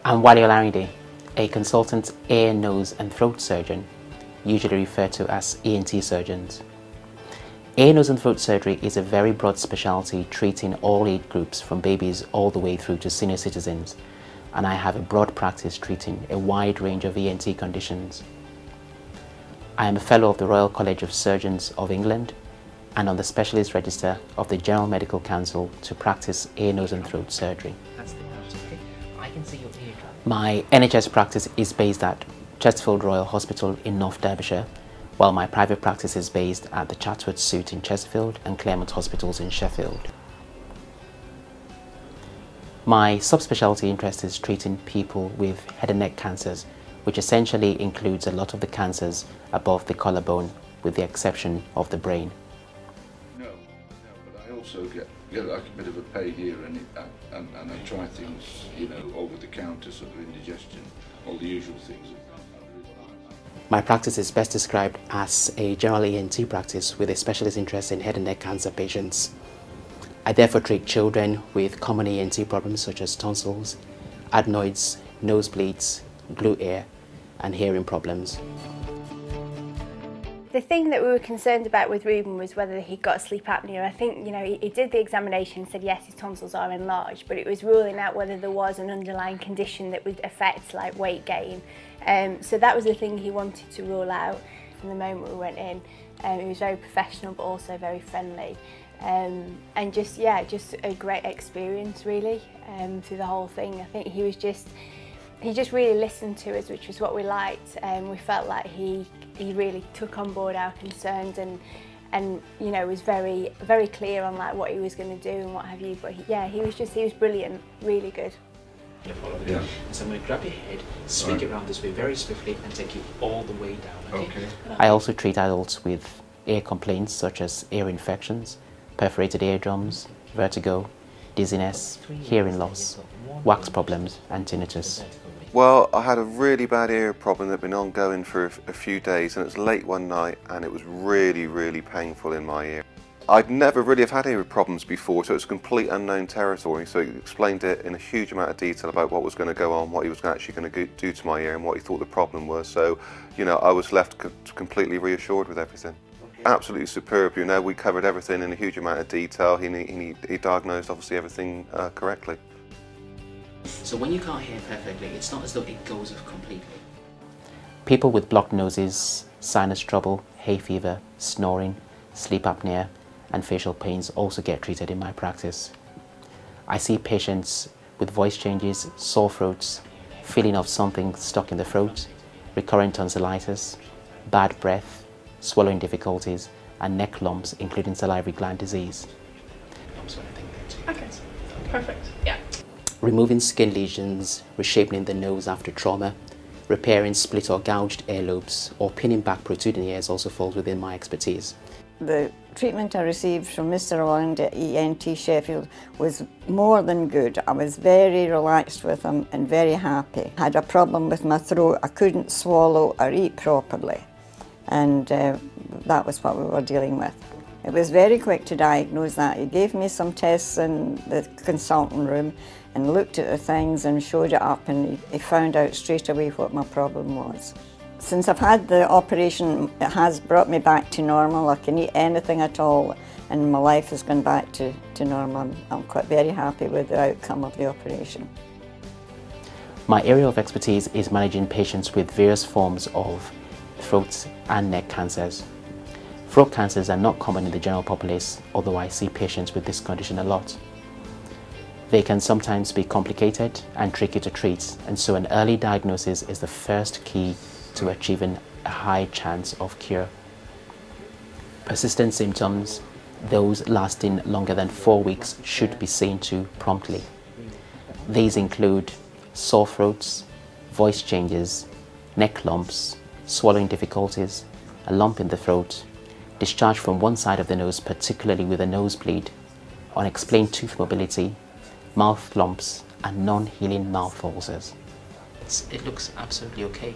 I'm Wale Olarinde, a consultant ear, nose and throat surgeon, usually referred to as ENT surgeons. Ear, nose and throat surgery is a very broad specialty treating all age groups from babies all the way through to senior citizens, and I have a broad practice treating a wide range of ENT conditions. I am a Fellow of the Royal College of Surgeons of England and on the Specialist Register of the General Medical Council to practice ear, nose and throat surgery. I can see your eardrum. My NHS practice is based at Chesterfield Royal Hospital in North Derbyshire, while my private practice is based at the Chatsworth Suite in Chesterfield and Claremont Hospitals in Sheffield. My subspecialty interest is treating people with head and neck cancers, which essentially includes a lot of the cancers above the collarbone, with the exception of the brain. No, but I also get like a bit of a pain here, and I try things, you know, over the counter, sort of indigestion, all the usual things. My practice is best described as a general ENT practice with a specialist interest in head and neck cancer patients. I therefore treat children with common ENT problems such as tonsils, adenoids, nosebleeds, glue ear, and hearing problems. The thing that we were concerned about with Reuben was whether he got sleep apnea. I think, you know, he did the examination and said yes, his tonsils are enlarged, but it was ruling out whether there was an underlying condition that would affect like weight gain. So that was the thing he wanted to rule out. From the moment we went in, he was very professional but also very friendly. And just a great experience really through the whole thing. I think he just really listened to us, which was what we liked, and we felt like he really took on board our concerns and you know, was very clear on like what he was going to do and what have you. But he was brilliant, really good. Yeah. So I'm going to grab your head, swing it around this way very swiftly and take you all the way down. Okay. I also treat adults with ear complaints such as ear infections, perforated eardrums, vertigo, dizziness, hearing loss, wax problems and tinnitus. Well, I had a really bad ear problem that had been ongoing for a few days, and it was late one night and it was really painful in my ear. I'd never really have had ear problems before, so it was complete unknown territory, so he explained it in a huge amount of detail about what was going to go on, what he was actually going to do to my ear and what he thought the problem was. So, you know, I was left completely reassured with everything. Absolutely superb, you know, we covered everything in a huge amount of detail. He diagnosed obviously everything correctly. So when you can't hear perfectly, it's not as though it goes off completely. People with blocked noses, sinus trouble, hay fever, snoring, sleep apnea and facial pains also get treated in my practice. I see patients with voice changes, sore throats, feeling of something stuck in the throat, recurrent tonsillitis, bad breath, swallowing difficulties and neck lumps including salivary gland disease. Okay, perfect, yeah. Removing skin lesions, reshaping the nose after trauma, repairing split or gouged earlobes or pinning back protruding ears also falls within my expertise. The treatment I received from Mr. Olarinde at ENT Sheffield was more than good. I was very relaxed with him and very happy. I had a problem with my throat. I couldn't swallow or eat properly, and that was what we were dealing with. It was very quick to diagnose that. He gave me some tests in the consulting room and looked at the things and showed it up, and he found out straight away what my problem was. Since I've had the operation, it has brought me back to normal. I can eat anything at all and my life has gone back to normal. I'm quite very happy with the outcome of the operation. My area of expertise is managing patients with various forms of throat and neck cancers. Throat cancers are not common in the general populace, although I see patients with this condition a lot. They can sometimes be complicated and tricky to treat, and so an early diagnosis is the first key to achieving a high chance of cure. Persistent symptoms, those lasting longer than 4 weeks, should be seen to promptly. These include sore throats, voice changes, neck lumps, swallowing difficulties, a lump in the throat, discharge from one side of the nose, particularly with a nosebleed, unexplained tooth mobility, mouth lumps, and non-healing mouth ulcers. It looks absolutely okay.